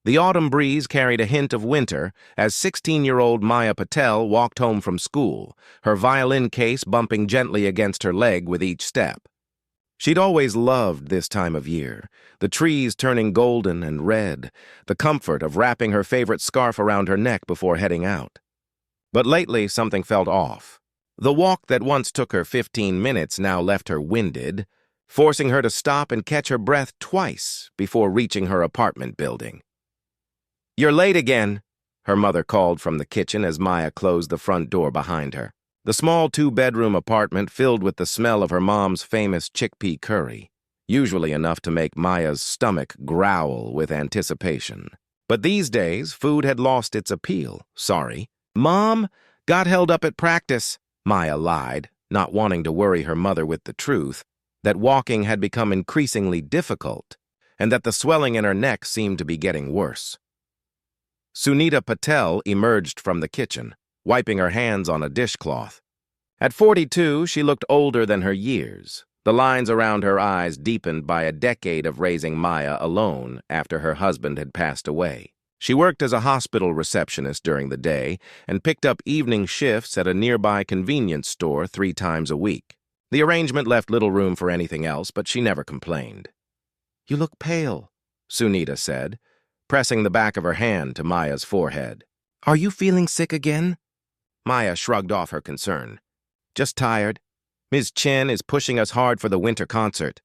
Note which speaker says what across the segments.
Speaker 1: The autumn breeze carried a hint of winter as 16-year-old Maya Patel walked home from school, her violin case bumping gently against her leg with each step. She'd always loved this time of year, the trees turning golden and red, the comfort of wrapping her favorite scarf around her neck before heading out. But lately, something felt off. The walk that once took her 15 minutes now left her winded, forcing her to stop and catch her breath twice before reaching her apartment building. "You're late again," her mother called from the kitchen as Maya closed the front door behind her. The small two-bedroom apartment filled with the smell of her mom's famous chickpea curry, usually enough to make Maya's stomach growl with anticipation. But these days, food had lost its appeal. "Sorry. Mom, got held up at practice," Maya lied, not wanting to worry her mother with the truth, that walking had become increasingly difficult, and that the swelling in her neck seemed to be getting worse. Sunita Patel emerged from the kitchen, wiping her hands on a dishcloth. At 42, she looked older than her years, the lines around her eyes deepened by a decade of raising Maya alone after her husband had passed away. She worked as a hospital receptionist during the day and picked up evening shifts at a nearby convenience store 3 times a week. The arrangement left little room for anything else, but she never complained. "You look pale," Sunita said, pressing the back of her hand to Maya's forehead. "Are you feeling sick again?" Maya shrugged off her concern. "Just tired. Ms. Chen is pushing us hard for the winter concert."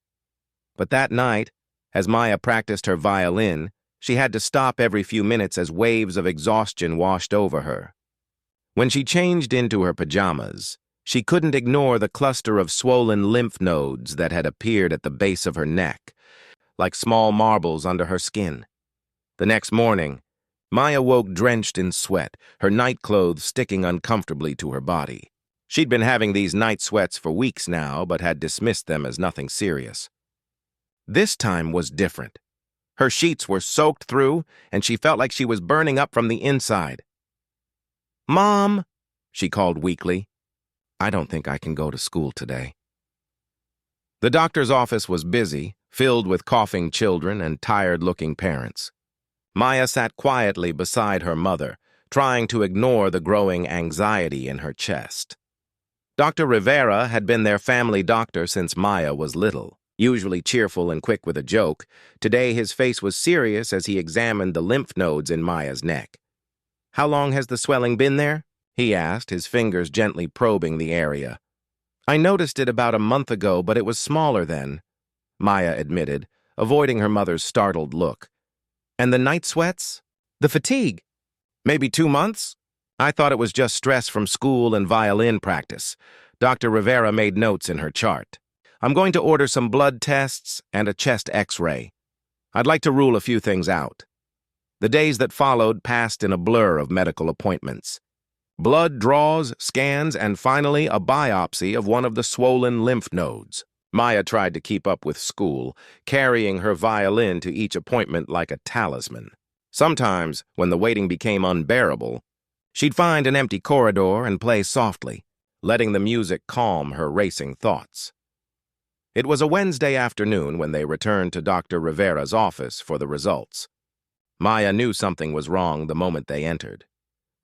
Speaker 1: But that night, as Maya practiced her violin, she had to stop every few minutes as waves of exhaustion washed over her. When she changed into her pajamas, she couldn't ignore the cluster of swollen lymph nodes that had appeared at the base of her neck, like small marbles under her skin. The next morning, Maya woke drenched in sweat, her nightclothes sticking uncomfortably to her body. She'd been having these night sweats for weeks now, but had dismissed them as nothing serious. This time was different. Her sheets were soaked through, and she felt like she was burning up from the inside. "Mom," she called weakly, "I don't think I can go to school today." The doctor's office was busy, filled with coughing children and tired-looking parents. Maya sat quietly beside her mother, trying to ignore the growing anxiety in her chest. Dr. Rivera had been their family doctor since Maya was little. Usually cheerful and quick with a joke, today his face was serious as he examined the lymph nodes in Maya's neck. "How long has the swelling been there?" he asked, his fingers gently probing the area. "I noticed it about a month ago, but it was smaller then," Maya admitted, avoiding her mother's startled look. "And the night sweats? The fatigue? Maybe 2 months? I thought it was just stress from school and violin practice." Dr. Rivera made notes in her chart. "I'm going to order some blood tests and a chest x-ray. I'd like to rule a few things out." The days that followed passed in a blur of medical appointments. Blood draws, scans, and finally a biopsy of one of the swollen lymph nodes. Maya tried to keep up with school, carrying her violin to each appointment like a talisman. Sometimes, when the waiting became unbearable, she'd find an empty corridor and play softly, letting the music calm her racing thoughts. It was a Wednesday afternoon when they returned to Dr. Rivera's office for the results. Maya knew something was wrong the moment they entered.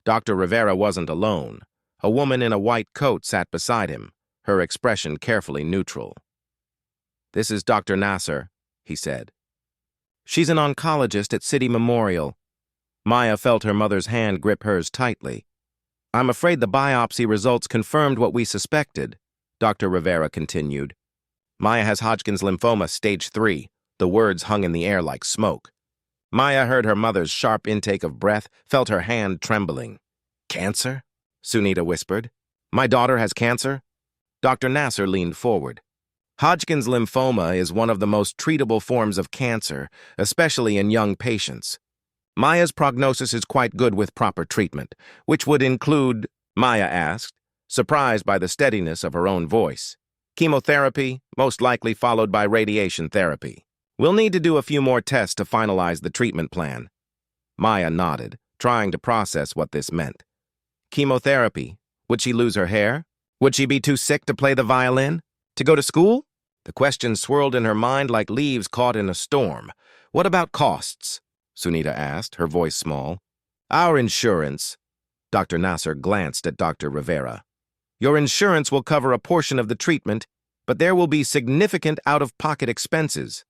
Speaker 1: Dr. Rivera wasn't alone. A woman in a white coat sat beside him, her expression carefully neutral. "This is Dr. Nasser," he said. "She's an oncologist at City Memorial." Maya felt her mother's hand grip hers tightly. "I'm afraid the biopsy results confirmed what we suspected," Dr. Rivera continued. "Maya has Hodgkin's lymphoma stage 3. The words hung in the air like smoke. Maya heard her mother's sharp intake of breath, felt her hand trembling. "Cancer?" Sunita whispered. "My daughter has cancer?" Dr. Nasser leaned forward. "Hodgkin's lymphoma is one of the most treatable forms of cancer, especially in young patients. Maya's prognosis is quite good with proper treatment, which would include," Maya asked, surprised by the steadiness of her own voice. "Chemotherapy, most likely followed by radiation therapy. We'll need to do a few more tests to finalize the treatment plan." Maya nodded, trying to process what this meant. Chemotherapy? Would she lose her hair? Would she be too sick to play the violin? To go to school? The question swirled in her mind like leaves caught in a storm. What about costs? Sunita asked, her voice small. Our insurance. Dr. Nasser glanced at Dr. Rivera. Your insurance will cover a portion of the treatment, but there will be significant out-of-pocket expenses.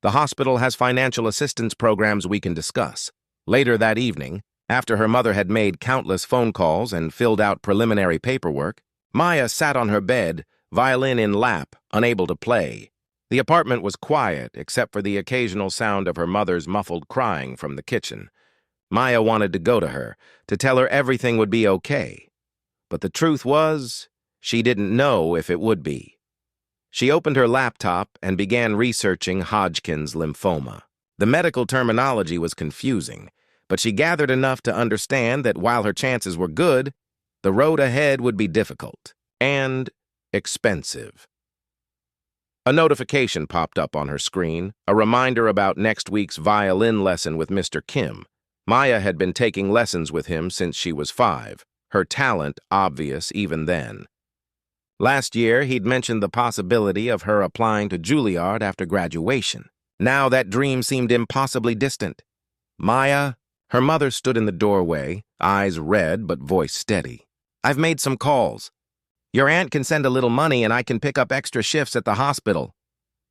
Speaker 1: The hospital has financial assistance programs we can discuss. Later that evening, after her mother had made countless phone calls and filled out preliminary paperwork, Maya sat on her bed, violin in lap, unable to play. The apartment was quiet, except for the occasional sound of her mother's muffled crying from the kitchen. Maya wanted to go to her, to tell her everything would be okay. But the truth was, she didn't know if it would be. She opened her laptop and began researching Hodgkin's lymphoma. The medical terminology was confusing, but she gathered enough to understand that while her chances were good, the road ahead would be difficult and expensive. A notification popped up on her screen, a reminder about next week's violin lesson with Mr. Kim. Maya had been taking lessons with him since she was 5, her talent obvious even then. Last year, he'd mentioned the possibility of her applying to Juilliard after graduation. Now that dream seemed impossibly distant. Maya, her mother stood in the doorway, eyes red but voice steady. I've made some calls. Your aunt can send a little money and I can pick up extra shifts at the hospital.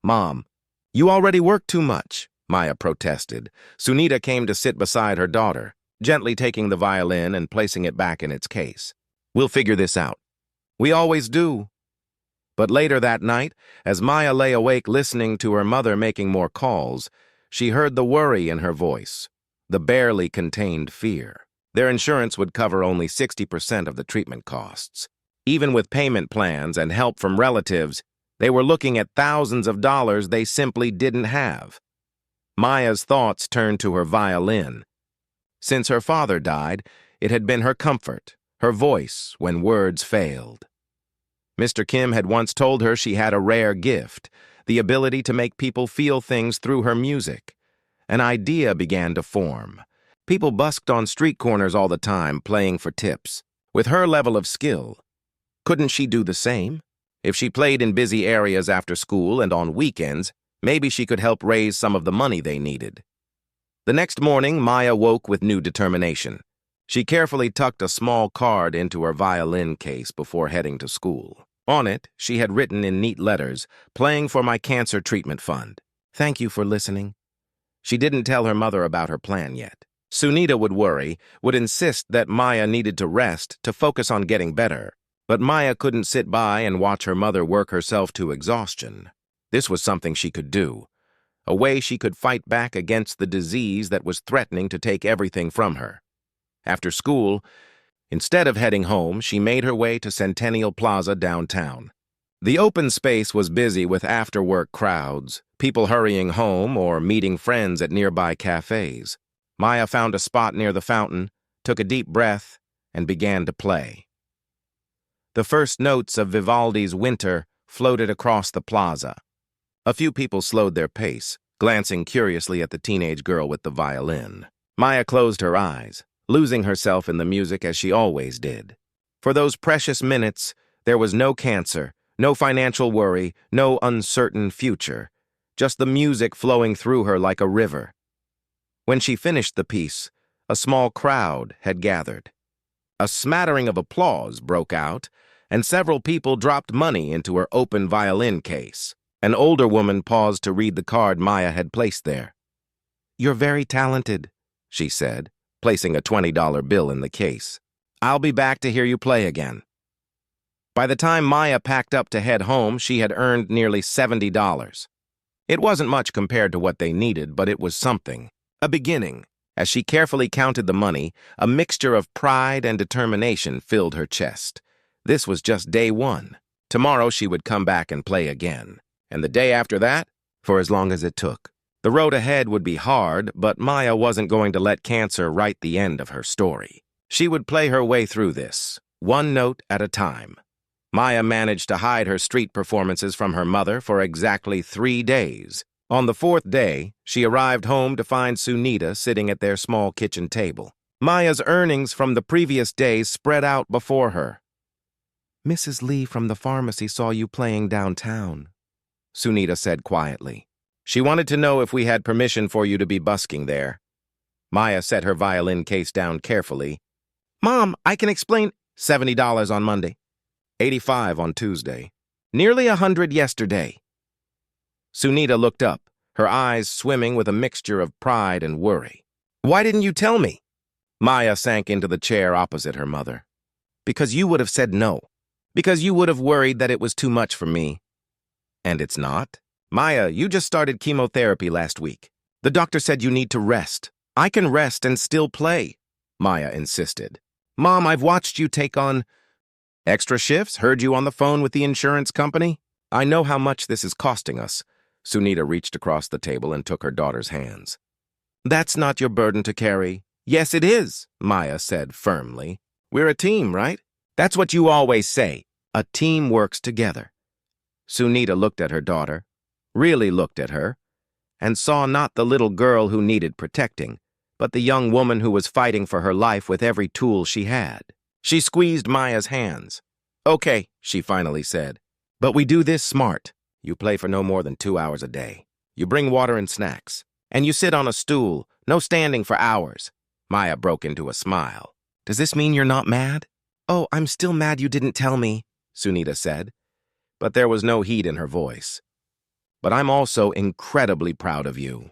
Speaker 1: Mom, you already work too much, Maya protested. Sunita came to sit beside her daughter, gently taking the violin and placing it back in its case. We'll figure this out. We always do. But later that night, as Maya lay awake listening to her mother making more calls, she heard the worry in her voice, the barely contained fear. Their insurance would cover only 60% of the treatment costs. Even with payment plans and help from relatives, they were looking at thousands of dollars they simply didn't have. Maya's thoughts turned to her violin. Since her father died, it had been her comfort, her voice when words failed. Mr. Kim had once told her she had a rare gift, the ability to make people feel things through her music. An idea began to form. People busked on street corners all the time, playing for tips. With her level of skill, couldn't she do the same? If she played in busy areas after school and on weekends, maybe she could help raise some of the money they needed. The next morning, Maya woke with new determination. She carefully tucked a small card into her violin case before heading to school. On it, she had written in neat letters, "Playing for my cancer treatment fund. Thank you for listening." She didn't tell her mother about her plan yet. Sunita would worry, would insist that Maya needed to rest to focus on getting better. But Maya couldn't sit by and watch her mother work herself to exhaustion. This was something she could do, a way she could fight back against the disease that was threatening to take everything from her. After school, instead of heading home, she made her way to Centennial Plaza downtown. The open space was busy with after-work crowds, people hurrying home or meeting friends at nearby cafes. Maya found a spot near the fountain, took a deep breath, and began to play. The first notes of Vivaldi's Winter floated across the plaza. A few people slowed their pace, glancing curiously at the teenage girl with the violin. Maya closed her eyes, losing herself in the music as she always did. For those precious minutes, there was no cancer, no financial worry, no uncertain future, just the music flowing through her like a river. When she finished the piece, a small crowd had gathered. A smattering of applause broke out, and several people dropped money into her open violin case. An older woman paused to read the card Maya had placed there. "You're very talented," she said, placing a $20 bill in the case. "I'll be back to hear you play again." By the time Maya packed up to head home, she had earned nearly $70. It wasn't much compared to what they needed, but it was something, a beginning. As she carefully counted the money, a mixture of pride and determination filled her chest. This was just day one. Tomorrow she would come back and play again. And the day after that, for as long as it took. The road ahead would be hard, but Maya wasn't going to let cancer write the end of her story. She would play her way through this, one note at a time. Maya managed to hide her street performances from her mother for exactly 3 days. On the 4th day, she arrived home to find Sunita sitting at their small kitchen table. Maya's earnings from the previous days spread out before her. "Mrs. Lee from the pharmacy saw you playing downtown," Sunita said quietly. "She wanted to know if we had permission for you to be busking there." Maya set her violin case down carefully. Mom, I can explain. $70 on Monday. 85 on Tuesday. Nearly 100 yesterday. Sunita looked up, her eyes swimming with a mixture of pride and worry. Why didn't you tell me? Maya sank into the chair opposite her mother. Because you would have said no. Because you would have worried that it was too much for me. And it's not? Maya, you just started chemotherapy last week. The doctor said you need to rest. I can rest and still play, Maya insisted. Mom, I've watched you take on extra shifts, heard you on the phone with the insurance company. I know how much this is costing us. Sunita reached across the table and took her daughter's hands. That's not your burden to carry. Yes, it is, Maya said firmly. We're a team, right? That's what you always say. A team works together. Sunita looked at her daughter, really looked at her, and saw not the little girl who needed protecting, but the young woman who was fighting for her life with every tool she had. She squeezed Maya's hands. Okay, she finally said, but we do this smart. You play for no more than 2 hours a day. You bring water and snacks. And you sit on a stool, no standing for hours. Maya broke into a smile. Does this mean you're not mad? Oh, I'm still mad you didn't tell me, Sunita said. But there was no heat in her voice. But I'm also incredibly proud of you.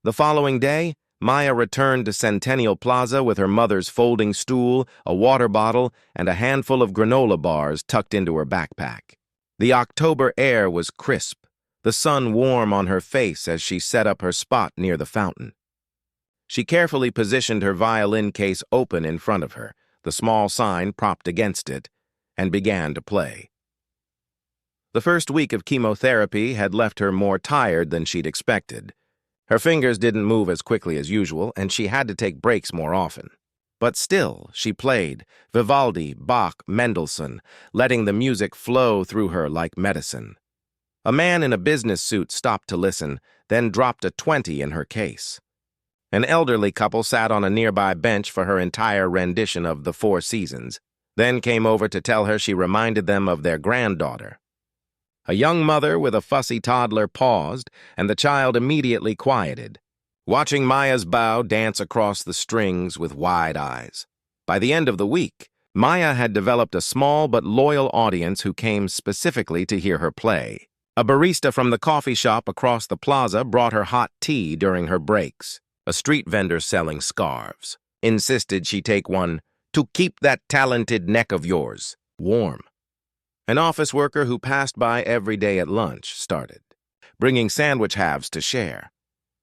Speaker 1: The following day, Maya returned to Centennial Plaza with her mother's folding stool, a water bottle, and a handful of granola bars tucked into her backpack. The October air was crisp, the sun warm on her face as she set up her spot near the fountain. She carefully positioned her violin case open in front of her, the small sign propped against it, and began to play. The first week of chemotherapy had left her more tired than she'd expected. Her fingers didn't move as quickly as usual, and she had to take breaks more often. But still, she played Vivaldi, Bach, Mendelssohn, letting the music flow through her like medicine. A man in a business suit stopped to listen, then dropped a 20 in her case. An elderly couple sat on a nearby bench for her entire rendition of The Four Seasons, then came over to tell her she reminded them of their granddaughter. A young mother with a fussy toddler paused, and the child immediately quieted, watching Maya's bow dance across the strings with wide eyes. By the end of the week, Maya had developed a small but loyal audience who came specifically to hear her play. A barista from the coffee shop across the plaza brought her hot tea during her breaks. A street vendor selling scarves insisted she take one to keep that talented neck of yours warm. An office worker who passed by every day at lunch started, bringing sandwich halves to share.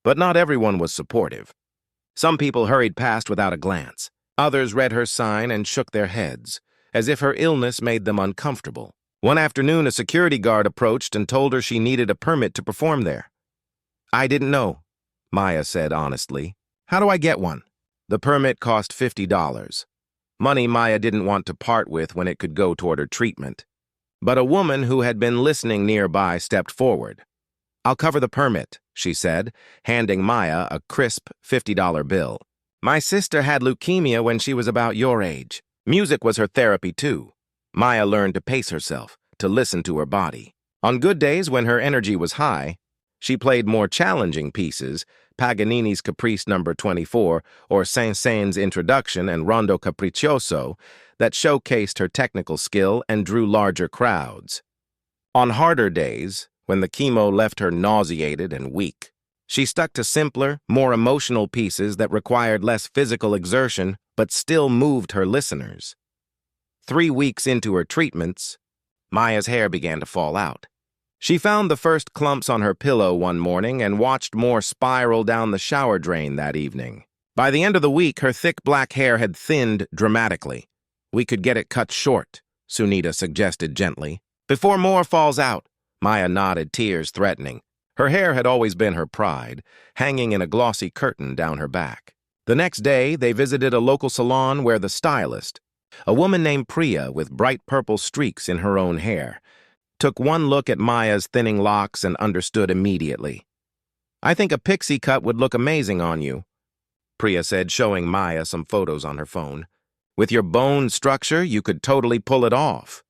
Speaker 1: But not everyone was supportive. Some people hurried past without a glance. Others read her sign and shook their heads, as if her illness made them uncomfortable. One afternoon, a security guard approached and told her she needed a permit to perform there. I didn't know, Maya said honestly. How do I get one? The permit cost $50. Money Maya didn't want to part with when it could go toward her treatment. But a woman who had been listening nearby stepped forward. I'll cover the permit, she said, handing Maya a crisp $50 bill. My sister had leukemia when she was about your age. Music was her therapy too. Maya learned to pace herself, to listen to her body. On good days when her energy was high, she played more challenging pieces, Paganini's Caprice No. 24 or Saint-Saëns' Introduction and Rondo Capriccioso, that showcased her technical skill and drew larger crowds. On harder days, when the chemo left her nauseated and weak, she stuck to simpler, more emotional pieces that required less physical exertion but still moved her listeners. 3 weeks into her treatments, Maya's hair began to fall out. She found the first clumps on her pillow one morning and watched more spiral down the shower drain that evening. By the end of the week, her thick black hair had thinned dramatically. We could get it cut short, Sunita suggested gently. Before more falls out, Maya nodded, tears threatening. Her hair had always been her pride, hanging in a glossy curtain down her back. The next day, they visited a local salon where the stylist, a woman named Priya with bright purple streaks in her own hair, took one look at Maya's thinning locks and understood immediately. I think a pixie cut would look amazing on you, Priya said, showing Maya some photos on her phone. With your bone structure, you could totally pull it off.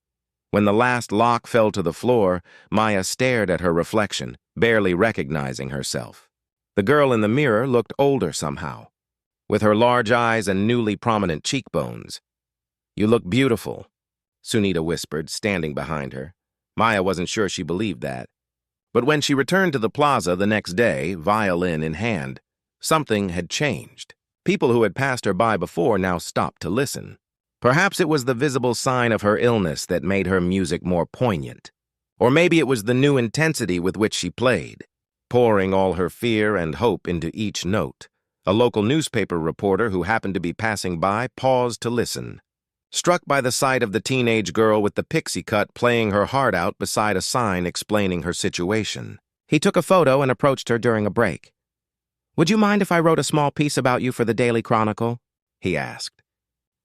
Speaker 1: When the last lock fell to the floor, Maya stared at her reflection, barely recognizing herself. The girl in the mirror looked older somehow, with her large eyes and newly prominent cheekbones. "You look beautiful," Sunita whispered, standing behind her. Maya wasn't sure she believed that. But when she returned to the plaza the next day, violin in hand, something had changed. People who had passed her by before now stopped to listen. Perhaps it was the visible sign of her illness that made her music more poignant. Or maybe it was the new intensity with which she played, pouring all her fear and hope into each note. A local newspaper reporter who happened to be passing by paused to listen, struck by the sight of the teenage girl with the pixie cut playing her heart out beside a sign explaining her situation. He took a photo and approached her during a break. "Would you mind if I wrote a small piece about you for the Daily Chronicle?" he asked.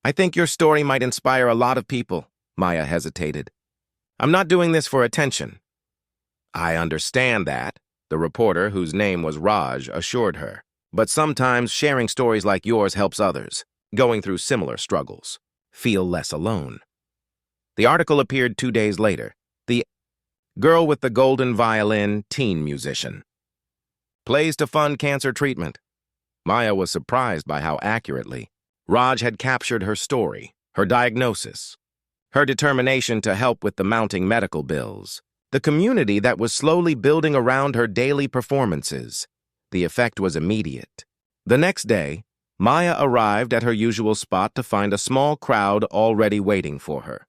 Speaker 1: "I think your story might inspire a lot of people," Maya hesitated. "I'm not doing this for attention." "I understand that," the reporter, whose name was Raj, assured her. "But sometimes sharing stories like yours helps others, going through similar struggles, feel less alone." The article appeared 2 days later. The Girl with the Golden Violin, teen musician. Plays to fund cancer treatment. Maya was surprised by how accurately Raj had captured her story, her diagnosis, her determination to help with the mounting medical bills, the community that was slowly building around her daily performances. The effect was immediate. The next day, Maya arrived at her usual spot to find a small crowd already waiting for her.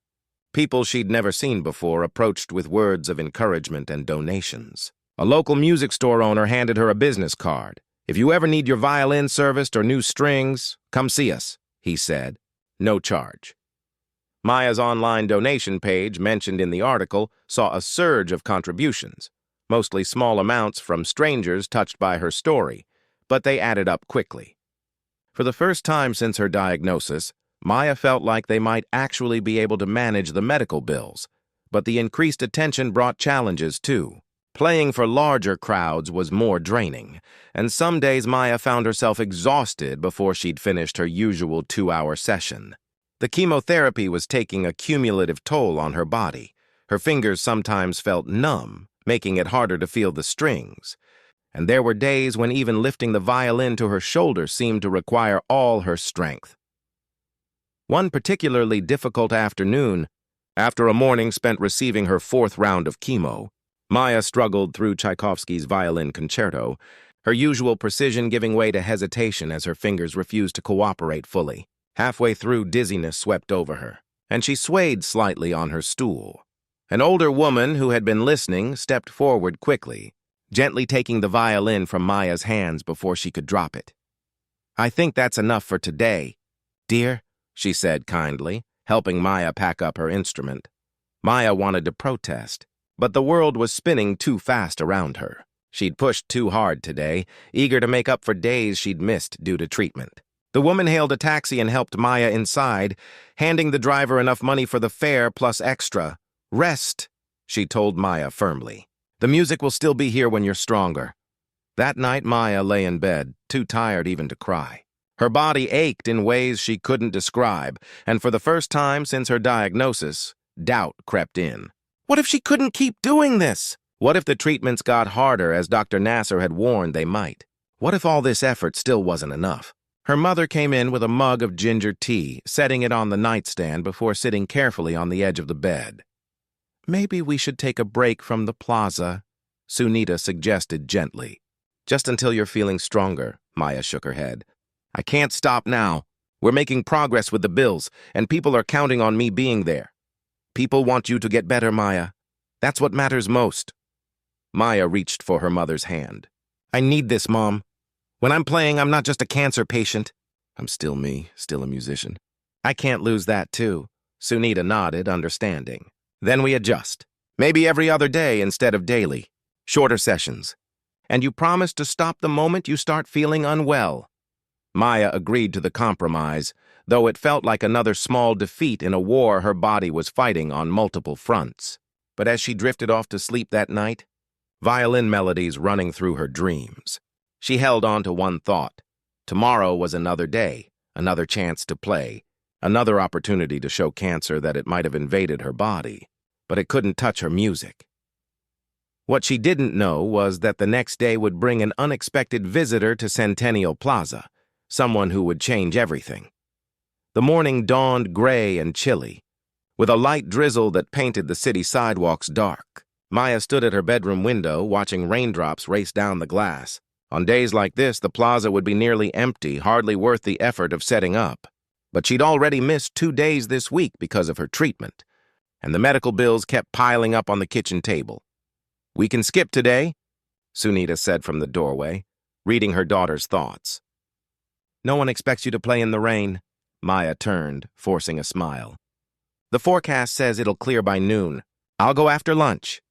Speaker 1: People she'd never seen before approached with words of encouragement and donations. A local music store owner handed her a business card. "If you ever need your violin serviced or new strings, come see us," he said. "No charge." Maya's online donation page, mentioned in the article, saw a surge of contributions, mostly small amounts from strangers touched by her story, but they added up quickly. For the first time since her diagnosis, Maya felt like they might actually be able to manage the medical bills, but the increased attention brought challenges too. Playing for larger crowds was more draining, and some days Maya found herself exhausted before she'd finished her usual 2-hour session. The chemotherapy was taking a cumulative toll on her body. Her fingers sometimes felt numb, making it harder to feel the strings. And there were days when even lifting the violin to her shoulder seemed to require all her strength. One particularly difficult afternoon, after a morning spent receiving her 4th round of chemo, Maya struggled through Tchaikovsky's Violin Concerto, her usual precision giving way to hesitation as her fingers refused to cooperate fully. Halfway through, dizziness swept over her, and she swayed slightly on her stool. An older woman who had been listening stepped forward quickly, gently taking the violin from Maya's hands before she could drop it. "I think that's enough for today, dear," she said kindly, helping Maya pack up her instrument. Maya wanted to protest, but the world was spinning too fast around her. She'd pushed too hard today, eager to make up for days she'd missed due to treatment. The woman hailed a taxi and helped Maya inside, handing the driver enough money for the fare plus extra. "Rest," she told Maya firmly. "The music will still be here when you're stronger." That night, Maya lay in bed, too tired even to cry. Her body ached in ways she couldn't describe, and for the first time since her diagnosis, doubt crept in. What if she couldn't keep doing this? What if the treatments got harder, as Dr. Nasser had warned they might? What if all this effort still wasn't enough? Her mother came in with a mug of ginger tea, setting it on the nightstand before sitting carefully on the edge of the bed. "Maybe we should take a break from the plaza," Sunita suggested gently. "Just until you're feeling stronger," Maya shook her head. "I can't stop now. We're making progress with the bills, and people are counting on me being there. People want you to get better, Maya. That's what matters most." Maya reached for her mother's hand. "I need this, Mom. When I'm playing, I'm not just a cancer patient. I'm still me, still a musician." "I can't lose that, too." Sunita nodded, understanding. "Then we adjust. Maybe every other day instead of daily. Shorter sessions. And you promise to stop the moment you start feeling unwell." Maya agreed to the compromise, though it felt like another small defeat in a war her body was fighting on multiple fronts. But as she drifted off to sleep that night, violin melodies running through her dreams, she held on to one thought. Tomorrow was another day, another chance to play, another opportunity to show cancer that it might have invaded her body, but it couldn't touch her music. What she didn't know was that the next day would bring an unexpected visitor to Centennial Plaza, someone who would change everything. The morning dawned gray and chilly, with a light drizzle that painted the city sidewalks dark. Maya stood at her bedroom window, watching raindrops race down the glass. On days like this, the plaza would be nearly empty, hardly worth the effort of setting up. But she'd already missed 2 days this week because of her treatment, and the medical bills kept piling up on the kitchen table. "We can skip today," Sunita said from the doorway, reading her daughter's thoughts. "No one expects you to play in the rain." Maya turned, forcing a smile. "The forecast says it'll clear by noon. I'll go after lunch."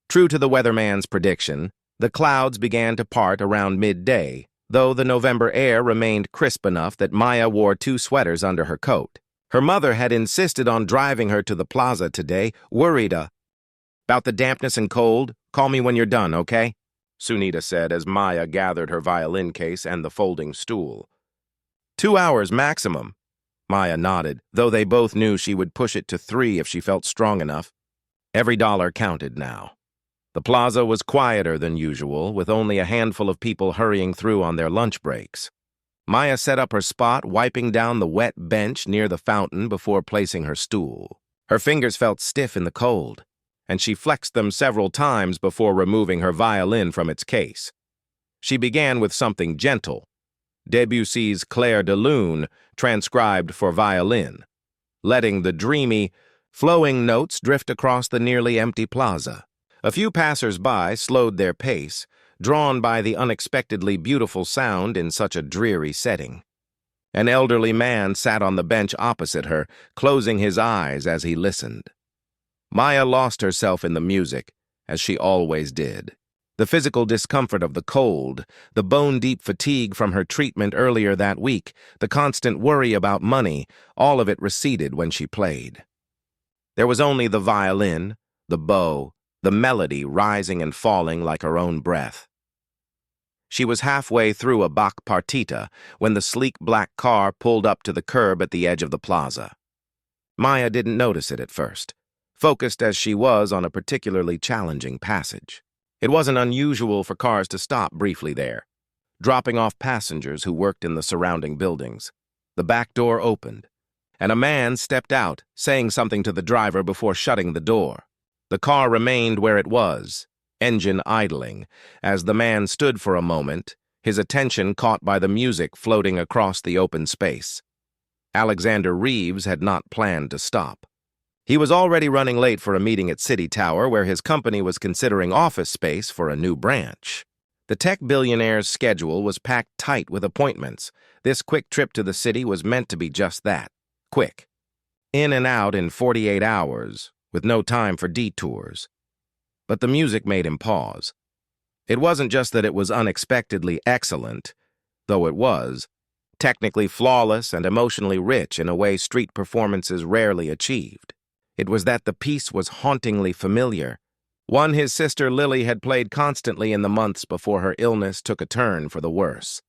Speaker 1: True to the weatherman's prediction, the clouds began to part around midday, though the November air remained crisp enough that Maya wore 2 sweaters under her coat. Her mother had insisted on driving her to the plaza today, worried about the dampness and cold. "Call me when you're done, okay?" Sunita said as Maya gathered her violin case and the folding stool. 2 hours maximum. Maya nodded, though they both knew she would push it to 3 if she felt strong enough. Every dollar counted now. The plaza was quieter than usual, with only a handful of people hurrying through on their lunch breaks. Maya set up her spot, wiping down the wet bench near the fountain before placing her stool. Her fingers felt stiff in the cold, and she flexed them several times before removing her violin from its case. She began with something gentle, Debussy's Clair de Lune, transcribed for violin, letting the dreamy, flowing notes drift across the nearly empty plaza. A few passers-by slowed their pace, drawn by the unexpectedly beautiful sound in such a dreary setting. An elderly man sat on the bench opposite her, closing his eyes as he listened. Maya lost herself in the music, as she always did. The physical discomfort of the cold, the bone-deep fatigue from her treatment earlier that week, the constant worry about money, all of it receded when she played. There was only the violin, the bow, the melody rising and falling like her own breath. She was halfway through a Bach partita when the sleek black car pulled up to the curb at the edge of the plaza. Maya didn't notice it at first, focused as she was on a particularly challenging passage. It wasn't unusual for cars to stop briefly there, dropping off passengers who worked in the surrounding buildings. The back door opened, and a man stepped out, saying something to the driver before shutting the door. The car remained where it was, engine idling, as the man stood for a moment, his attention caught by the music floating across the open space. Alexander Reeves had not planned to stop. He was already running late for a meeting at City Tower where his company was considering office space for a new branch. The tech billionaire's schedule was packed tight with appointments. This quick trip to the city was meant to be just that, quick. In and out in 48 hours, with no time for detours. But the music made him pause. It wasn't just that it was unexpectedly excellent, though it was, technically flawless and emotionally rich in a way street performances rarely achieved. It was that the piece was hauntingly familiar, one his sister Lily had played constantly in the months before her illness took a turn for the worse.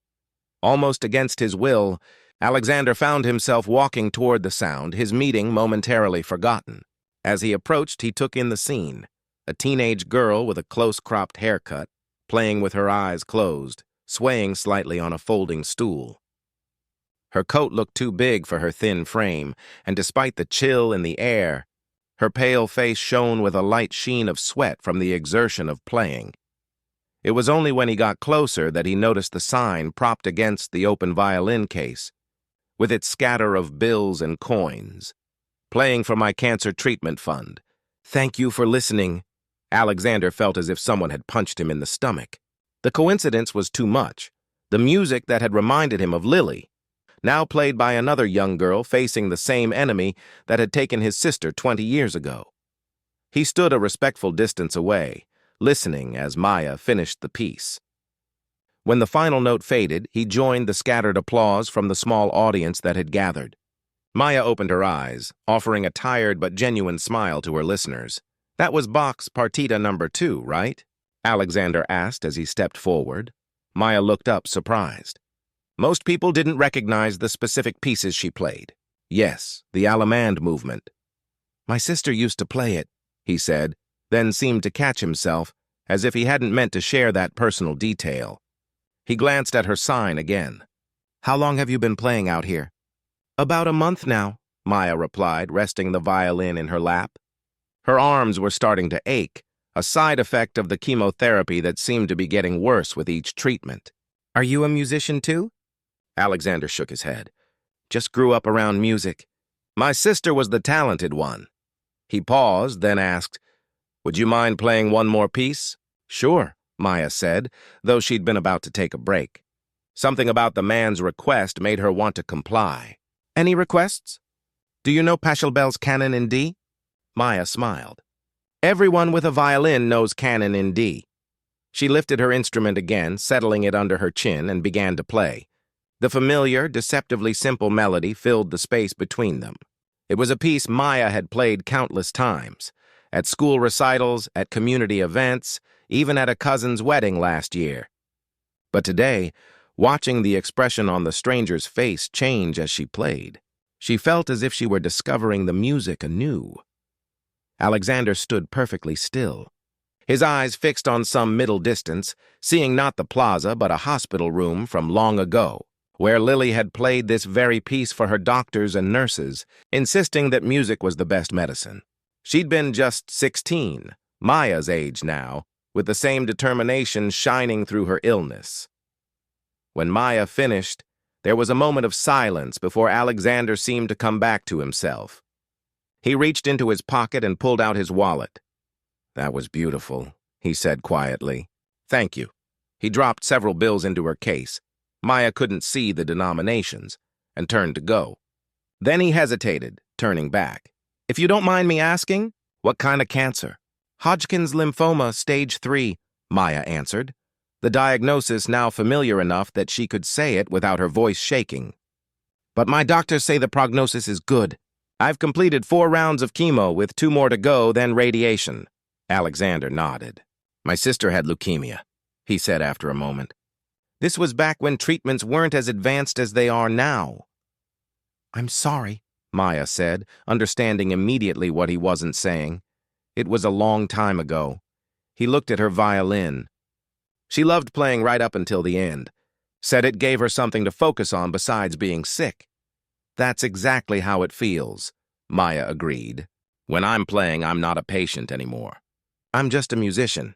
Speaker 1: Almost against his will, Alexander found himself walking toward the sound, his meeting momentarily forgotten. As he approached, he took in the scene, a teenage girl with a close-cropped haircut, playing with her eyes closed, swaying slightly on a folding stool. Her coat looked too big for her thin frame, and despite the chill in the air, her pale face shone with a light sheen of sweat from the exertion of playing. It was only when he got closer that he noticed the sign propped against the open violin case, with its scatter of bills and coins. "Playing for my cancer treatment fund. Thank you for listening." Alexander felt as if someone had punched him in the stomach. The coincidence was too much. The music that had reminded him of Lily, now played by another young girl facing the same enemy that had taken his sister 20 years ago. He stood a respectful distance away, listening as Maya finished the piece. When the final note faded, he joined the scattered applause from the small audience that had gathered. Maya opened her eyes, offering a tired but genuine smile to her listeners. "That was Bach's Partita No. 2, right?" Alexander asked as he stepped forward. Maya looked up, surprised. Most people didn't recognize the specific pieces she played. "Yes, the Allemande movement." "My sister used to play it," he said, then seemed to catch himself, as if he hadn't meant to share that personal detail. He glanced at her sign again. "How long have you been playing out here?" "About a month now," Maya replied, resting the violin in her lap. Her arms were starting to ache, a side effect of the chemotherapy that seemed to be getting worse with each treatment. "Are you a musician too?" Alexander shook his head. "Just grew up around music. My sister was the talented one." He paused, then asked, "Would you mind playing one more piece?" "Sure," Maya said, though she'd been about to take a break. Something about the man's request made her want to comply. "Any requests? Do you know Pachelbel's Canon in D?" Maya smiled. Everyone with a violin knows Canon in D. She lifted her instrument again, settling it under her chin, and began to play. The familiar, deceptively simple melody filled the space between them. It was a piece Maya had played countless times, at school recitals, at community events, even at a cousin's wedding last year. But today, watching the expression on the stranger's face change as she played, she felt as if she were discovering the music anew. Alexander stood perfectly still, his eyes fixed on some middle distance, seeing not the plaza but a hospital room from long ago, where Lily had played this very piece for her doctors and nurses, insisting that music was the best medicine. She'd been just 16, Maya's age now, with the same determination shining through her illness. When Maya finished, there was a moment of silence before Alexander seemed to come back to himself. He reached into his pocket and pulled out his wallet. "That was beautiful," he said quietly. "Thank you." He dropped several bills into her case. Maya couldn't see the denominations, and turned to go. Then he hesitated, turning back. "If you don't mind me asking, what kind of cancer?" "Hodgkin's lymphoma, stage 3, Maya answered, the diagnosis now familiar enough that she could say it without her voice shaking. "But my doctors say the prognosis is good. I've completed 4 rounds of chemo with 2 more to go, then radiation." Alexander nodded. "My sister had leukemia," he said after a moment. "This was back when treatments weren't as advanced as they are now." "I'm sorry," Maya said, understanding immediately what he wasn't saying. It was a long time ago. He looked at her violin. She loved playing right up until the end. Said it gave her something to focus on besides being sick. "That's exactly how it feels," Maya agreed. "When I'm playing, I'm not a patient anymore. I'm just a musician."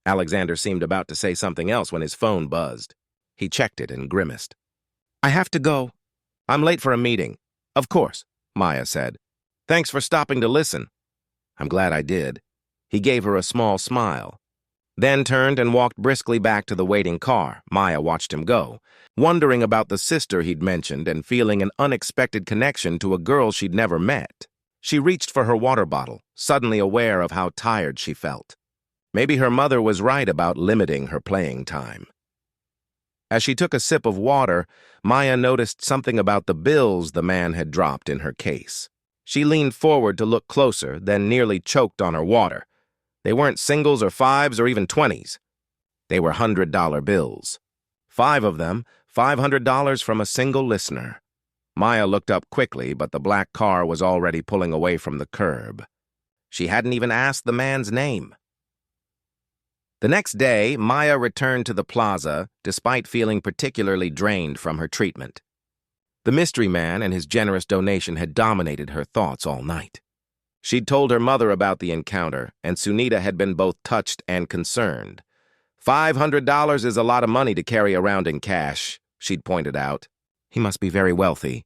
Speaker 1: Alexander seemed about to say something else when his phone buzzed. He checked it and grimaced. "I have to go. I'm late for a meeting." "Of course," Maya said. "Thanks for stopping to listen." "I'm glad I did." He gave her a small smile, then turned and walked briskly back to the waiting car. Maya watched him go, wondering about the sister he'd mentioned and feeling an unexpected connection to a girl she'd never met. She reached for her water bottle, suddenly aware of how tired she felt. Maybe her mother was right about limiting her playing time. As she took a sip of water, Maya noticed something about the bills the man had dropped in her case. She leaned forward to look closer, then nearly choked on her water. They weren't singles or fives or even 20s. They were $100 bills. 5 of them, $500 from a single listener. Maya looked up quickly, but the black car was already pulling away from the curb. She hadn't even asked the man's name. The next day, Maya returned to the plaza, despite feeling particularly drained from her treatment. The mystery man and his generous donation had dominated her thoughts all night. She'd told her mother about the encounter, and Sunita had been both touched and concerned. $500 is a lot of money to carry around in cash, she'd pointed out. He must be very wealthy.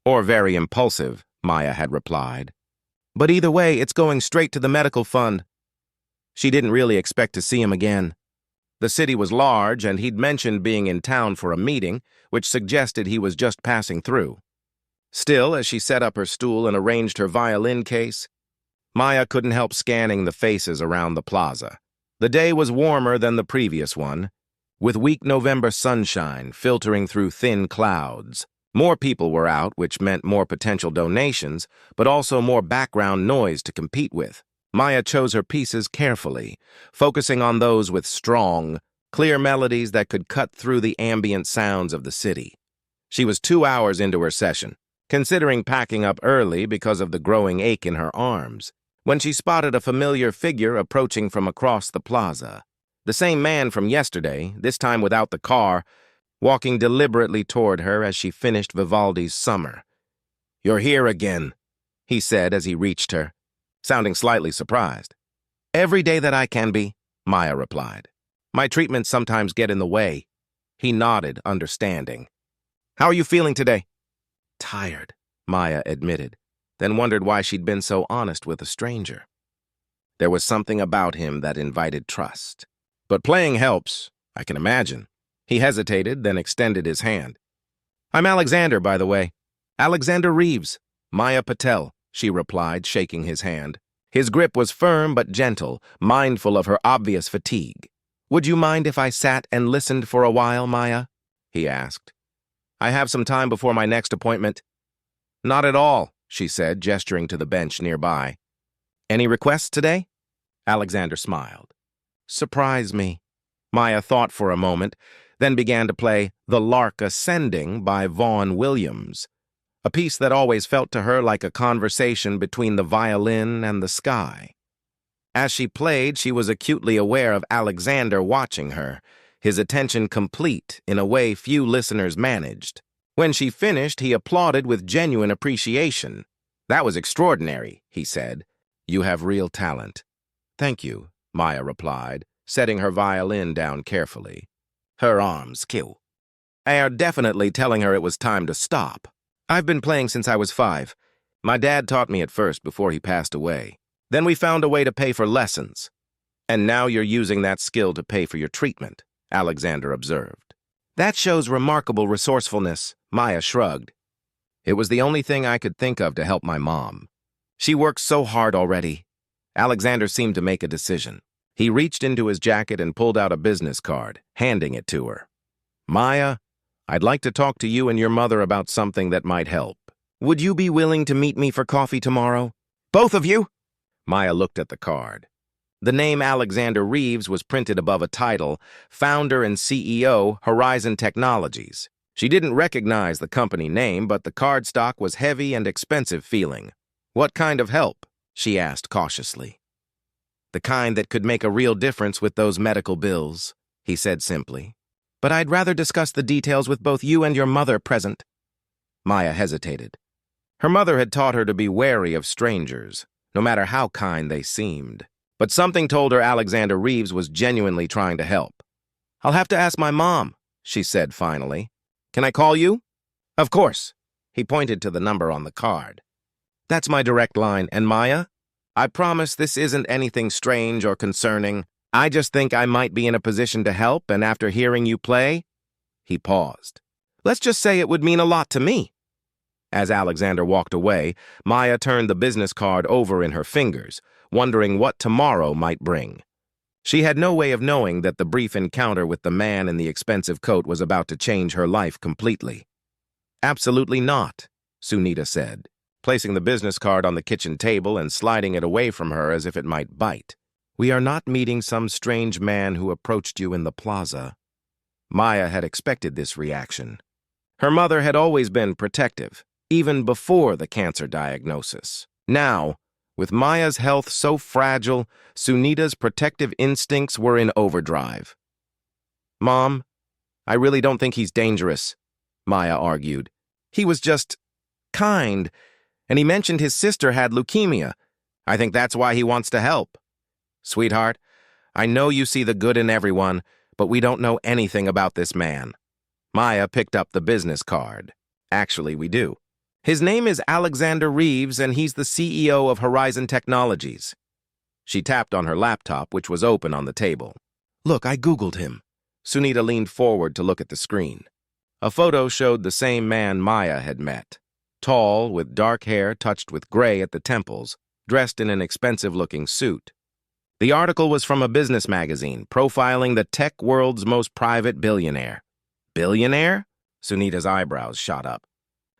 Speaker 1: Or very impulsive, Maya had replied. But either way, it's going straight to the medical fund. She didn't really expect to see him again. The city was large, and he'd mentioned being in town for a meeting, which suggested he was just passing through. Still, as she set up her stool and arranged her violin case, Maya couldn't help scanning the faces around the plaza. The day was warmer than the previous one, with weak November sunshine filtering through thin clouds. More people were out, which meant more potential donations, but also more background noise to compete with. Maya chose her pieces carefully, focusing on those with strong, clear melodies that could cut through the ambient sounds of the city. She was 2 hours into her session, considering packing up early because of the growing ache in her arms. when she spotted a familiar figure approaching from across the plaza. The same man from yesterday, this time without the car, walking deliberately toward her as she finished Vivaldi's Summer. "You're here again," he said as he reached her, sounding slightly surprised. "Every day that I can be," Maya replied. "My treatments sometimes get in the way." He nodded, understanding. "How are you feeling today?" "Tired," Maya admitted, then wondered why she'd been so honest with a stranger. There was something about him that invited trust. "But playing helps, I can imagine." He hesitated, then extended his hand. "I'm Alexander, by the way. Alexander Reeves, Maya Patel," she replied, shaking his hand. His grip was firm but gentle, mindful of her obvious fatigue. "Would you mind if I sat and listened for a while, Maya?" he asked. "I have some time before my next appointment." "Not at all," she said, gesturing to the bench nearby. "Any requests today?" Alexander smiled. "Surprise me." Maya thought for a moment, then began to play The Lark Ascending by Vaughan Williams, a piece that always felt to her like a conversation between the violin and the sky. As she played, she was acutely aware of Alexander watching her, his attention complete in a way few listeners managed. When she finished, he applauded with genuine appreciation. "That was extraordinary," he said. "You have real talent." "Thank you," Maya replied, setting her violin down carefully. Her arms are definitely telling her it was time to stop. "I've been playing since I was 5. My dad taught me at first before he passed away. Then we found a way to pay for lessons. And now you're using that skill to pay for your treatment," Alexander observed. "That shows remarkable resourcefulness," Maya shrugged. "It was the only thing I could think of to help my mom. She works so hard already." Alexander seemed to make a decision. He reached into his jacket and pulled out a business card, handing it to her. "Maya, I'd like to talk to you and your mother about something that might help. Would you be willing to meet me for coffee tomorrow?" "Both of you?" Maya looked at the card. The name Alexander Reeves was printed above a title, Founder and CEO, Horizon Technologies. She didn't recognize the company name, but the cardstock was heavy and expensive feeling. "What kind of help?" she asked cautiously. "The kind that could make a real difference with those medical bills," he said simply. "But I'd rather discuss the details with both you and your mother present." Maya hesitated. Her mother had taught her to be wary of strangers, no matter how kind they seemed. But something told her Alexander Reeves was genuinely trying to help. "I'll have to ask my mom," she said finally. "Can I call you?" "Of course." He pointed to the number on the card. "That's my direct line, and Maya, I promise this isn't anything strange or concerning. I just think I might be in a position to help, and after hearing you play..." He paused. "Let's just say it would mean a lot to me." As Alexander walked away, Maya turned the business card over in her fingers, wondering what tomorrow might bring. She had no way of knowing that the brief encounter with the man in the expensive coat was about to change her life completely. "Absolutely not," Sunita said, placing the business card on the kitchen table and sliding it away from her as if it might bite. "We are not meeting some strange man who approached you in the plaza." Maya had expected this reaction. Her mother had always been protective, even before the cancer diagnosis. Now, with Maya's health so fragile, Sunita's protective instincts were in overdrive. "Mom, I really don't think he's dangerous," Maya argued. "He was just kind, and he mentioned his sister had leukemia. I think that's why he wants to help." "Sweetheart, I know you see the good in everyone, but we don't know anything about this man." Maya picked up the business card. "Actually, we do. His name is Alexander Reeves, and he's the CEO of Horizon Technologies." She tapped on her laptop, which was open on the table. "Look, I Googled him." Sunita leaned forward to look at the screen. A photo showed the same man Maya had met. Tall, with dark hair touched with gray at the temples, dressed in an expensive-looking suit. The article was from a business magazine, profiling the tech world's most private billionaire. "Billionaire?" Sunita's eyebrows shot up.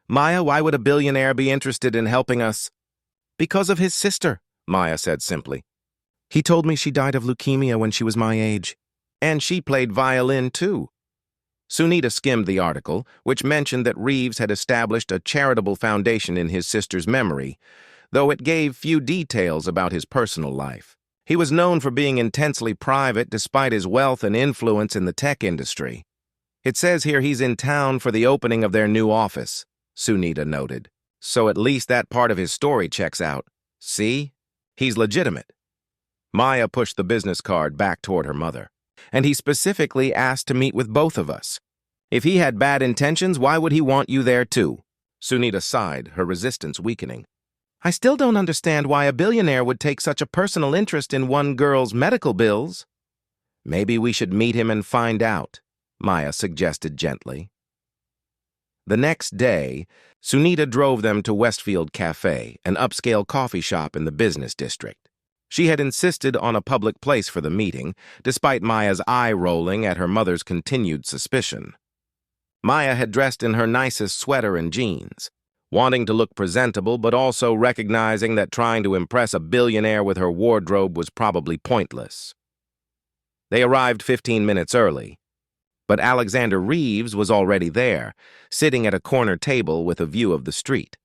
Speaker 1: "Maya, why would a billionaire be interested in helping us?" "Because of his sister," Maya said simply. "He told me she died of leukemia when she was my age. And she played violin, too." Sunita skimmed the article, which mentioned that Reeves had established a charitable foundation in his sister's memory, though it gave few details about his personal life. He was known for being intensely private despite his wealth and influence in the tech industry. It says here he's in town for the opening of their new office, Sunita noted. So at least that part of his story checks out. See? He's legitimate. Maya pushed the business card back toward her mother. And he specifically asked to meet with both of us. If he had bad intentions, why would he want you there too? Sunita sighed, her resistance weakening. I still don't understand why a billionaire would take such a personal interest in one girl's medical bills. Maybe we should meet him and find out, Maya suggested gently. The next day, Sunita drove them to Westfield Cafe, an upscale coffee shop in the business district. She had insisted on a public place for the meeting, despite Maya's eye rolling at her mother's continued suspicion. Maya had dressed in her nicest sweater and jeans, wanting to look presentable but also recognizing that trying to impress a billionaire with her wardrobe was probably pointless. They arrived 15 minutes early, but Alexander Reeves was already there, sitting at a corner table with a view of the street.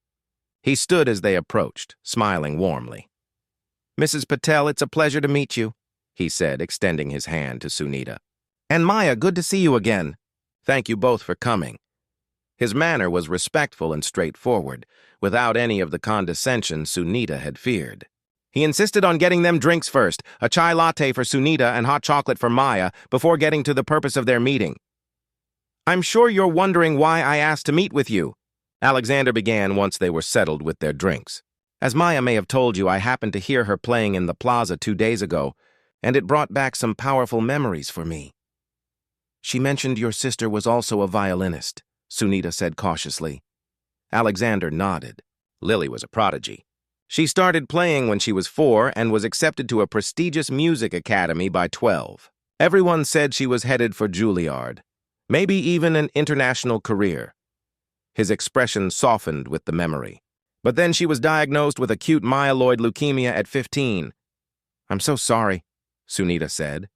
Speaker 1: He stood as they approached, smiling warmly. Mrs. Patel, it's a pleasure to meet you, he said, extending his hand to Sunita. And Maya, good to see you again. Thank you both for coming. His manner was respectful and straightforward, without any of the condescension Sunita had feared. He insisted on getting them drinks first, a chai latte for Sunita and hot chocolate for Maya, before getting to the purpose of their meeting. I'm sure you're wondering why I asked to meet with you, Alexander began once they were settled with their drinks. As Maya may have told you, I happened to hear her playing in the plaza 2 days ago, and it brought back some powerful memories for me. She mentioned your sister was also a violinist, Sunita said cautiously. Alexander nodded. Lily was a prodigy. She started playing when she was 4 and was accepted to a prestigious music academy by 12. Everyone said she was headed for Juilliard, maybe even an international career. His expression softened with the memory. But then she was diagnosed with acute myeloid leukemia at 15. I'm so sorry, Sunita said,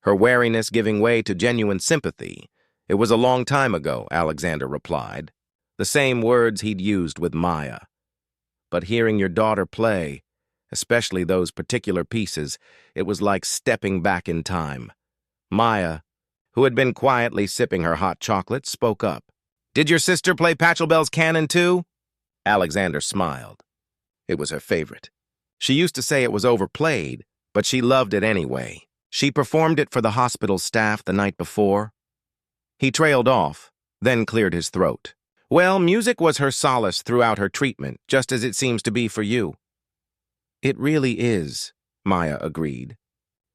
Speaker 1: her wariness giving way to genuine sympathy. It was a long time ago, Alexander replied, the same words he'd used with Maya. But hearing your daughter play, especially those particular pieces, it was like stepping back in time. Maya, who had been quietly sipping her hot chocolate, spoke up. Did your sister play Pachelbel's Canon too? Alexander smiled. It was her favorite. She used to say it was overplayed, but she loved it anyway. She performed it for the hospital staff the night before. He trailed off, then cleared his throat. Well, music was her solace throughout her treatment, just as it seems to be for you. It really is, Maya agreed.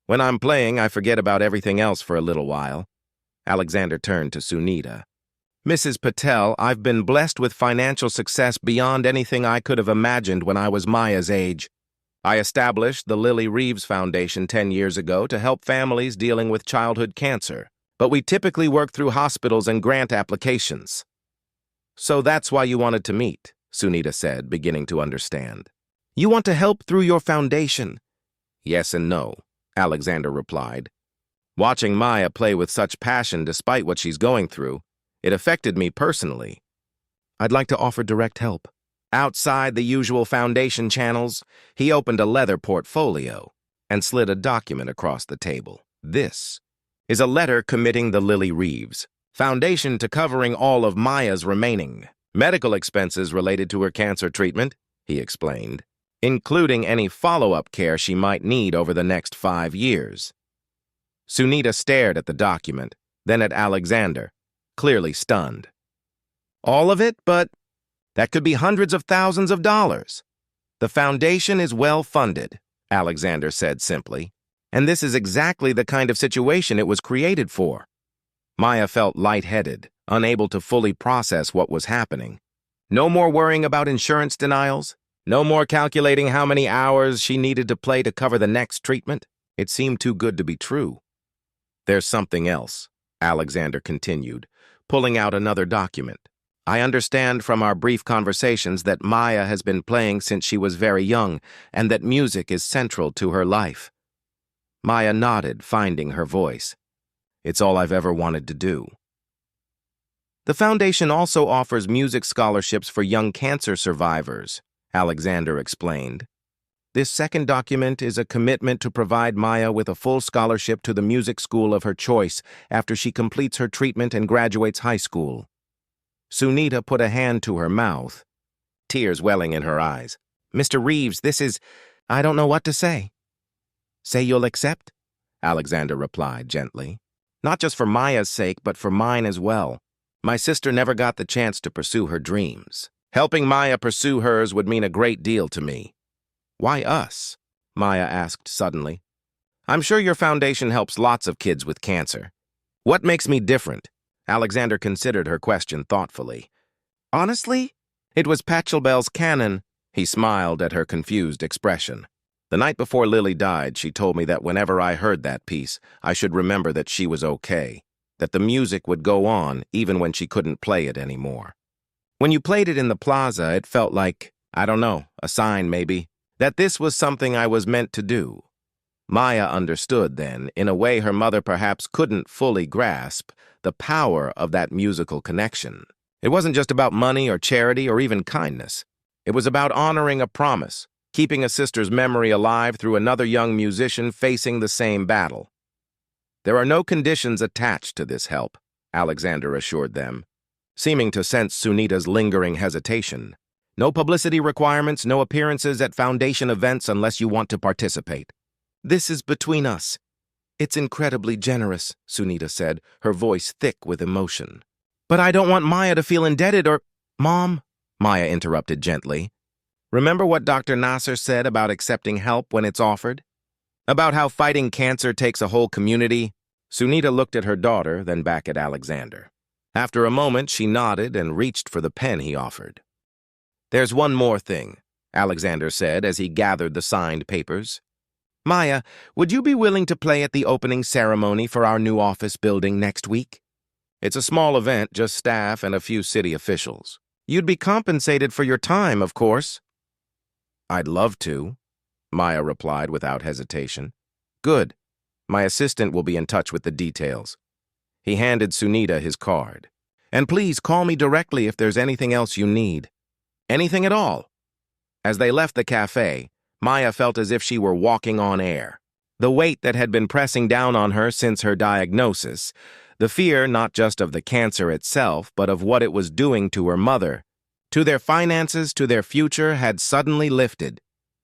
Speaker 1: When I'm playing, I forget about everything else for a little while. Alexander turned to Sunita. Mrs. Patel, I've been blessed with financial success beyond anything I could have imagined when I was Maya's age. I established the Lily Reeves Foundation 10 years ago to help families dealing with childhood cancer, but we typically work through hospitals and grant applications. So that's why you wanted to meet, Sunita said, beginning to understand. You want to help through your foundation? Yes and no, Alexander replied. Watching Maya play with such passion despite what she's going through, it affected me personally. I'd like to offer direct help. Outside the usual foundation channels, he opened a leather portfolio and slid a document across the table. This is a letter committing the Lily Reeves Foundation to covering all of Maya's remaining medical expenses related to her cancer treatment, he explained, including any follow-up care she might need over the next 5 years. Sunita stared at the document, then at Alexander, clearly stunned. All of it, but that could be hundreds of thousands of dollars. The foundation is well funded, Alexander said simply, and this is exactly the kind of situation it was created for. Maya felt lightheaded, unable to fully process what was happening. No more worrying about insurance denials, no more calculating how many hours she needed to play to cover the next treatment. It seemed too good to be true. There's something else, Alexander continued, pulling out another document. I understand from our brief conversations that Maya has been playing since she was very young and that music is central to her life. Maya nodded, finding her voice. It's all I've ever wanted to do. The foundation also offers music scholarships for young cancer survivors Alexander explained. This second document is a commitment to provide Maya with a full scholarship to the music school of her choice after she completes her treatment and graduates high school. Sunita put a hand to her mouth, tears welling in her eyes. Mr. Reeves, I don't know what to say. Say you'll accept? Alexander replied gently. Not just for Maya's sake, but for mine as well. My sister never got the chance to pursue her dreams. Helping Maya pursue hers would mean a great deal to me. Why us? Maya asked suddenly. I'm sure your foundation helps lots of kids with cancer. What makes me different? Alexander considered her question thoughtfully. Honestly, it was Pachelbel's canon. He smiled at her confused expression. The night before Lily died, she told me that whenever I heard that piece, I should remember that she was okay, that the music would go on even when she couldn't play it anymore. When you played it in the plaza, it felt like, I don't know, a sign maybe, that this was something I was meant to do. Maya understood then, in a way her mother perhaps couldn't fully grasp, the power of that musical connection. It wasn't just about money or charity or even kindness. It was about honoring a promise, keeping a sister's memory alive through another young musician facing the same battle. There are no conditions attached to this help, Alexander assured them, seeming to sense Sunita's lingering hesitation. No publicity requirements, no appearances at foundation events unless you want to participate. This is between us. It's incredibly generous, Sunita said, her voice thick with emotion. But I don't want Maya to feel indebted or— Mom, Maya interrupted gently. Remember what Dr. Nasser said about accepting help when it's offered? About how fighting cancer takes a whole community? Sunita looked at her daughter, then back at Alexander. After a moment, she nodded and reached for the pen he offered. There's one more thing, Alexander said as he gathered the signed papers. Maya, would you be willing to play at the opening ceremony for our new office building next week? It's a small event, just staff and a few city officials. You'd be compensated for your time, of course. I'd love to, Maya replied without hesitation. Good. My assistant will be in touch with the details. He handed Sunita his card. And please call me directly if there's anything else you need. Anything at all. As they left the cafe, Maya felt as if she were walking on air. The weight that had been pressing down on her since her diagnosis, the fear not just of the cancer itself, but of what it was doing to her mother, to their finances, to their future, had suddenly lifted.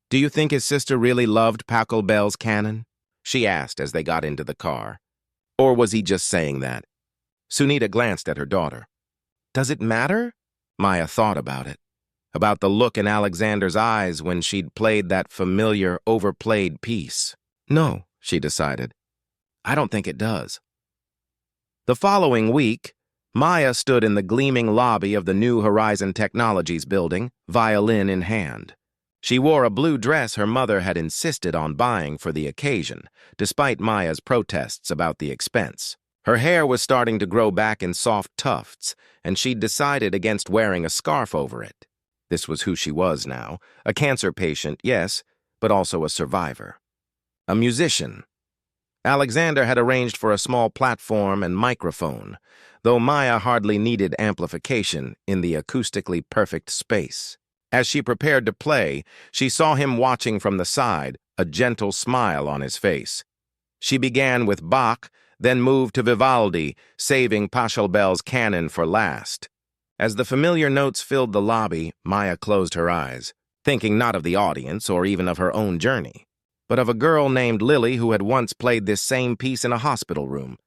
Speaker 1: Do you think his sister really loved Pachelbel's canon? She asked as they got into the car. Or was he just saying that? Sunita glanced at her daughter. Does it matter? Maya thought about it. About the look in Alexander's eyes when she'd played that familiar, overplayed piece. No, she decided. I don't think it does. The following week, Maya stood in the gleaming lobby of the New Horizon Technologies building, violin in hand. She wore a blue dress her mother had insisted on buying for the occasion, despite Maya's protests about the expense. Her hair was starting to grow back in soft tufts, and she'd decided against wearing a scarf over it. This was who she was now, a cancer patient, yes, but also a survivor. A musician. Alexander had arranged for a small platform and microphone, though Maya hardly needed amplification in the acoustically perfect space. As she prepared to play, she saw him watching from the side, a gentle smile on his face. She began with Bach, then moved to Vivaldi, saving Pachelbel's canon for last. As the familiar notes filled the lobby, Maya closed her eyes, thinking not of the audience or even of her own journey, but of a girl named Lily who had once played this same piece in a hospital room,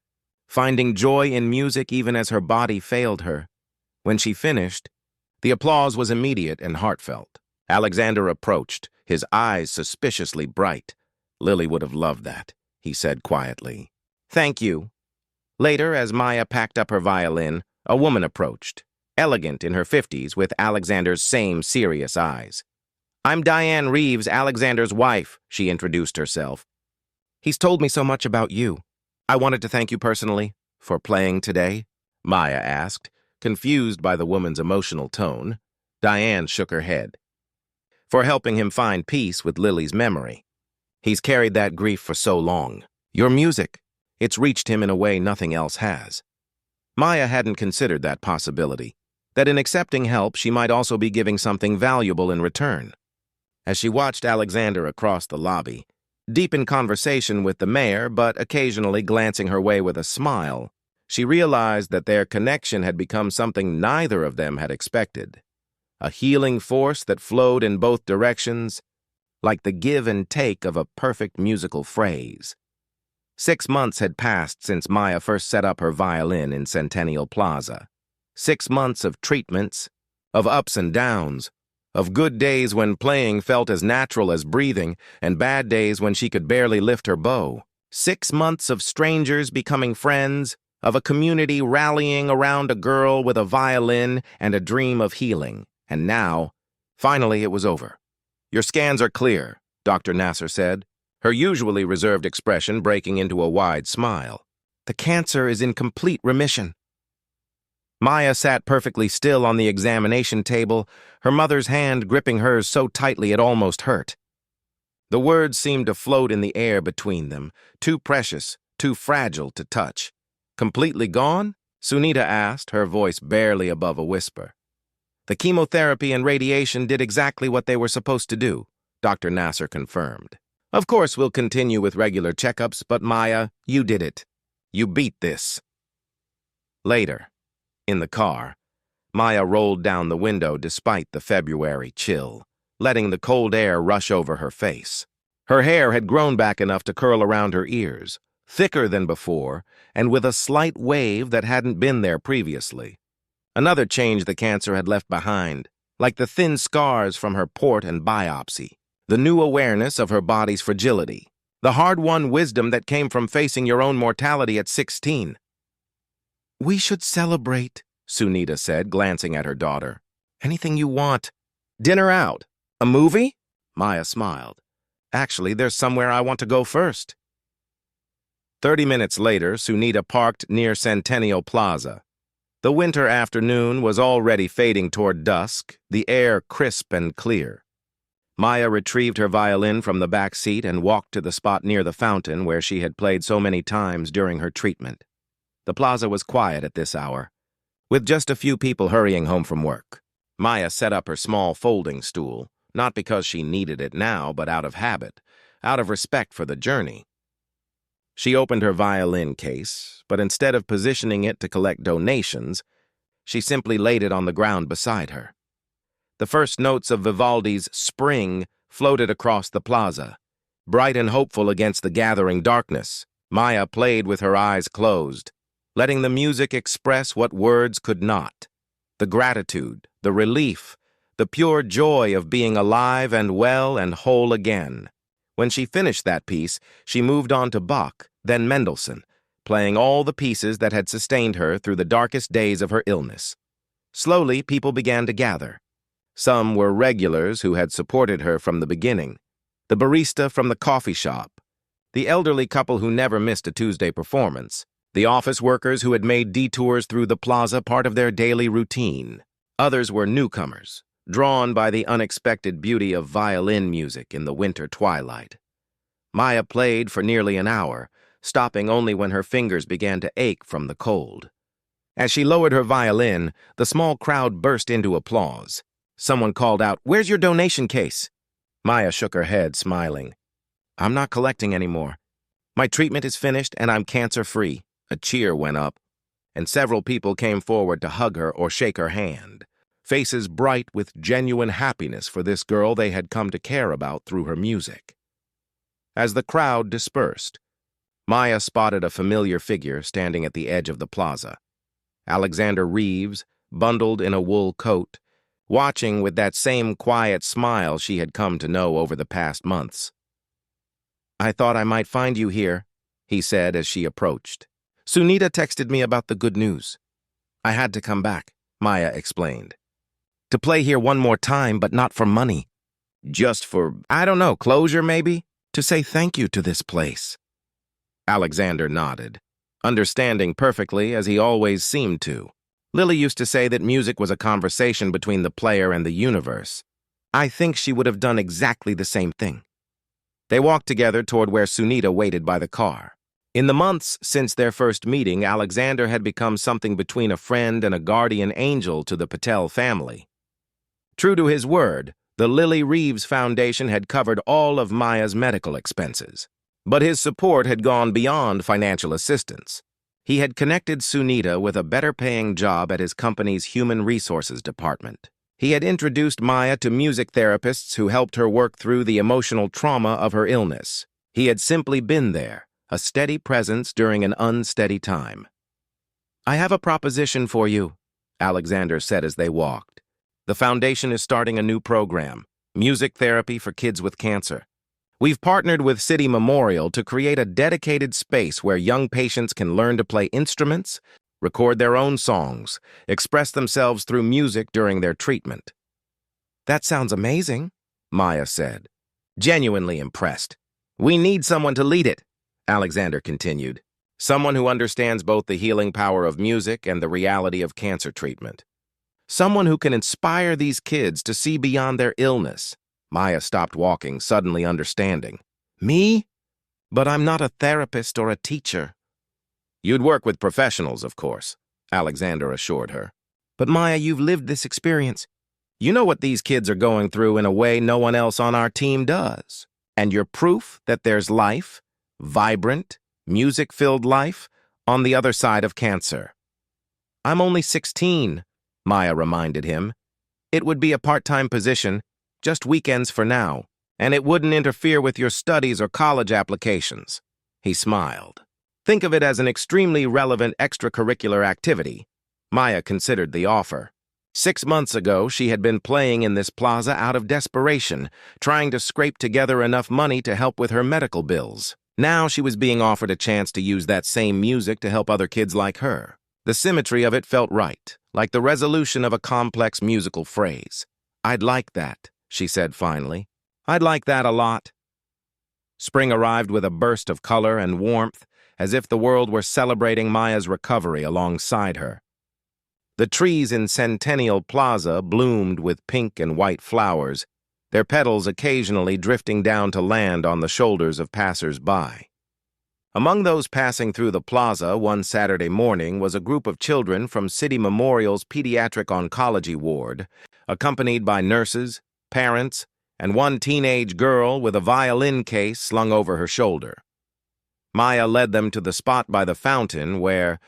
Speaker 1: finding joy in music even as her body failed her. When she finished, the applause was immediate and heartfelt. Alexander approached, his eyes suspiciously bright. Lily would have loved that, he said quietly. Thank you. Later, as Maya packed up her violin, a woman approached, elegant in her 50s with Alexander's same serious eyes. I'm Diane Reeves, Alexander's wife, she introduced herself. He's told me so much about you. I wanted to thank you personally for playing today, Maya asked, confused by the woman's emotional tone. Diane shook her head. For helping him find peace with Lily's memory. He's carried that grief for so long. Your music, it's reached him in a way nothing else has. Maya hadn't considered that possibility. that in accepting help she might also be giving something valuable in return. As she watched Alexander across the lobby, deep in conversation with the mayor but occasionally glancing her way with a smile, she realized that their connection had become something neither of them had expected. A healing force that flowed in both directions, like the give and take of a perfect musical phrase. 6 months had passed since Maya first set up her violin in Centennial Plaza. 6 months of treatments, of ups and downs, of good days when playing felt as natural as breathing, and bad days when she could barely lift her bow. 6 months of strangers becoming friends, of a community rallying around a girl with a violin and a dream of healing. And now, finally it was over. "Your scans are clear," Dr. Nasser said, her usually reserved expression breaking into a wide smile. "The cancer is in complete remission." Maya sat perfectly still on the examination table, her mother's hand gripping hers so tightly it almost hurt. The words seemed to float in the air between them, too precious, too fragile to touch. "Completely gone?" Sunita asked, her voice barely above a whisper. "The chemotherapy and radiation did exactly what they were supposed to do," Dr. Nasser confirmed. "Of course we'll continue with regular checkups, but Maya, you did it. You beat this." Later, in the car, Maya rolled down the window despite the February chill, letting the cold air rush over her face. Her hair had grown back enough to curl around her ears, thicker than before, and with a slight wave that hadn't been there previously. Another change the cancer had left behind, like the thin scars from her port and biopsy, the new awareness of her body's fragility, the hard-won wisdom that came from facing your own mortality at 16. "We should celebrate," Sunita said, glancing at her daughter. "Anything you want." "Dinner out? A movie?" Maya smiled. "Actually, there's somewhere I want to go first." 30 minutes later, Sunita parked near Centennial Plaza. The winter afternoon was already fading toward dusk, the air crisp and clear. Maya retrieved her violin from the back seat and walked to the spot near the fountain where she had played so many times during her treatment. The plaza was quiet at this hour, with just a few people hurrying home from work. Maya set up her small folding stool, not because she needed it now, but out of habit, out of respect for the journey. She opened her violin case, but instead of positioning it to collect donations, she simply laid it on the ground beside her. The first notes of Vivaldi's Spring floated across the plaza. Bright and hopeful against the gathering darkness, Maya played with her eyes closed, letting the music express what words could not. The gratitude, the relief, the pure joy of being alive and well and whole again. When she finished that piece, she moved on to Bach, then Mendelssohn, playing all the pieces that had sustained her through the darkest days of her illness. Slowly, people began to gather. Some were regulars who had supported her from the beginning, the barista from the coffee shop, the elderly couple who never missed a Tuesday performance, the office workers who had made detours through the plaza part of their daily routine. Others were newcomers, drawn by the unexpected beauty of violin music in the winter twilight. Maya played for nearly an hour, stopping only when her fingers began to ache from the cold. As she lowered her violin, the small crowd burst into applause. Someone called out, "Where's your donation case?" Maya shook her head, smiling. "I'm not collecting anymore. My treatment is finished and I'm cancer-free." A cheer went up, and several people came forward to hug her or shake her hand, faces bright with genuine happiness for this girl they had come to care about through her music. As the crowd dispersed, Maya spotted a familiar figure standing at the edge of the plaza. Alexander Reeves, bundled in a wool coat, watching with that same quiet smile she had come to know over the past months. "I thought I might find you here," he said as she approached. "Sunita texted me about the good news. I had to come back," Maya explained. "To play here one more time, but not for money. Just for, I don't know, closure maybe? To say thank you to this place." Alexander nodded, understanding perfectly as he always seemed to. Lily used to say that music was a conversation between the player and the universe. I think she would have done exactly the same thing. They walked together toward where Sunita waited by the car. In the months since their first meeting, Alexander had become something between a friend and a guardian angel to the Patel family. True to his word, the Lily Reeves Foundation had covered all of Maya's medical expenses. But his support had gone beyond financial assistance. He had connected Sunita with a better-paying job at his company's human resources department. He had introduced Maya to music therapists who helped her work through the emotional trauma of her illness. He had simply been there, a steady presence during an unsteady time. "I have a proposition for you," Alexander said as they walked. "The foundation is starting a new program, music therapy for kids with cancer. We've partnered with City Memorial to create a dedicated space where young patients can learn to play instruments, record their own songs, express themselves through music during their treatment." "That sounds amazing," Maya said, genuinely impressed. "We need someone to lead it," Alexander continued. "Someone who understands both the healing power of music and the reality of cancer treatment. Someone who can inspire these kids to see beyond their illness." Maya stopped walking, suddenly understanding. "Me? But I'm not a therapist or a teacher." "You'd work with professionals, of course," Alexander assured her. "But Maya, you've lived this experience. You know what these kids are going through in a way no one else on our team does. And you're proof that there's life, vibrant, music-filled life, on the other side of cancer." "I'm only 16, Maya reminded him. "It would be a part-time position, just weekends for now, and it wouldn't interfere with your studies or college applications." He smiled. "Think of it as an extremely relevant extracurricular activity." Maya considered the offer. 6 months ago, she had been playing in this plaza out of desperation, trying to scrape together enough money to help with her medical bills. Now she was being offered a chance to use that same music to help other kids like her. The symmetry of it felt right, like the resolution of a complex musical phrase. "I'd like that," she said finally. "I'd like that a lot." Spring arrived with a burst of color and warmth, as if the world were celebrating Maya's recovery alongside her. The trees in Centennial Plaza bloomed with pink and white flowers, their petals occasionally drifting down to land on the shoulders of passers-by. Among those passing through the plaza one Saturday morning was a group of children from City Memorial's Pediatric Oncology Ward, accompanied by nurses, parents, and one teenage girl with a violin case slung over her shoulder. Maya led them to the spot by the fountain where,